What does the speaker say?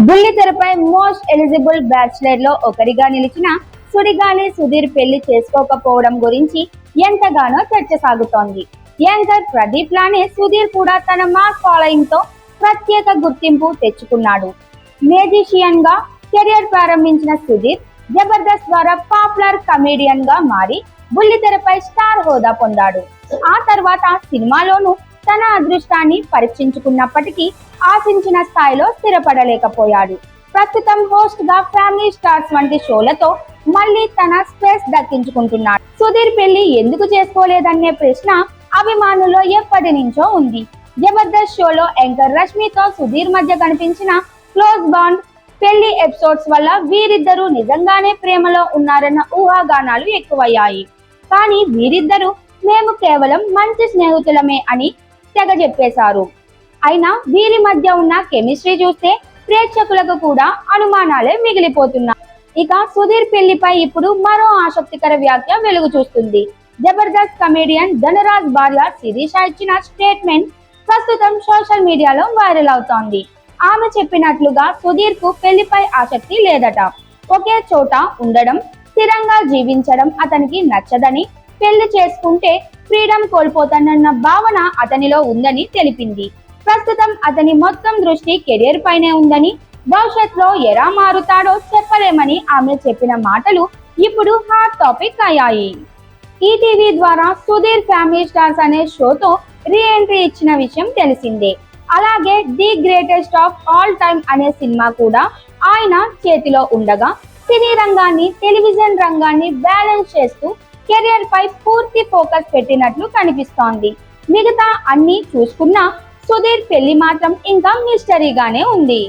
బుల్లితెరపై most eligible bachelor లో ఒకరిగా నిలిచిన సుడిగాలి సుధీర్ పెళ్లి చేసుకోకపోవడం గురించి ఎంతగానో చర్చ సాగుతోంది. యాంకర్ ప్రదీప్ లానే సుధీర్ కూడా తన మాస్ ఫాలోయింగ్ తో ప్రత్యేక గుర్తింపు తెచ్చుకున్నాడు. మేజిషియన్ గా కెరియర్ ప్రారంభించిన సుధీర్ జబర్దస్త్ ద్వారా పాపులర్ కమేడియన్ గా మారి బుల్లితెరపై స్టార్ హోదా పొందాడు. ఆ తర్వాత సినిమాలోనూ తన అదృష్టాన్ని పరీక్షించుకున్నప్పటికీ ఆశించిన స్థాయిలో స్థిరపడలేకపోయాడు. ప్రస్తుతం హోస్ట్ గా ఫ్యామిలీ స్టార్స్ వంటి షోలతో మళ్ళీ తన స్పేస్ దక్కించుకుంటున్నాడు. సుధీర్ పెళ్లి ఎందుకు చేసుకోలేదనే ప్రశ్న అభిమానుల్లో ఎప్పటి నుంచో ఉంది. జబర్దస్త్ షోలో యాంకర్ రష్మితో సుధీర్ మధ్య కనిపించిన క్లోజ్ బాండ్, పెళ్లి ఎపిసోడ్స్ వల్ల వీరిద్దరూ నిజంగానే ప్రేమలో ఉన్నారన్న ఊహాగానాలు ఎక్కువయ్యాయి. కానీ వీరిద్దరూ మేము కేవలం మంచి స్నేహితులమే అని తెగ చెప్పేశారు. అయినా వీరి మధ్య ఉన్న కెమిస్ట్రీ చూస్తే ప్రేక్షకులకు కూడా అనుమానాలే మిగిలిపోతున్నాయి. ఇక సుధీర్ పెళ్లిపై ఇప్పుడు మరో ఆసక్తికర వ్యాఖ్య వెలుగు చూస్తుంది. జబర్దస్త్ కమేడియన్ ధనరాజ్ భార్య శిరీష ఇచ్చిన స్టేట్మెంట్ ప్రస్తుతం సోషల్ మీడియాలో వైరల్ అవుతోంది. ఆమె చెప్పినట్లుగా సుధీర్ కు పెళ్లిపై ఆసక్తి లేదట. ఒకే చోట ఉండడం, స్థిరంగా జీవించడం అతనికి నచ్చదని, పెళ్లి చేసుకుంటే ఫ్రీడమ్ కోల్పోతానన్న భావన అతనిలో ఉందని తెలిపింది. ప్రస్తుతం అతని మొత్తం దృష్టి కెరీర్ పైనే ఉందని, భవిష్యత్తులో ఎలా మారుతాడో చెప్పలేమని ఆమె చెప్పిన మాటలు ఇప్పుడు హాట్ టాపిక్ అయ్యాయి. ఈటీవీ ద్వారా సుధీర్ ఫ్యామిలీ స్టార్స్ అనే షోతో రీ ఎంట్రీ ఇచ్చిన విషయం తెలిసిందే. అలాగే the greatest of all time అనే సినిమా కూడా ఆయన చేతిలో ఉండగా సినీ రంగాన్ని, టెలివిజన్ రంగాన్ని బ్యాలెన్స్ చేస్తూ కెరియర్ పై పూర్తి ఫోకస్ పెట్టినట్లు కనిపిస్తోంది. మిగతా అన్ని చూసుకున్నా సుధీర్ పెళ్లి మాత్రం ఇంకా మిస్టరీగానే ఉంది.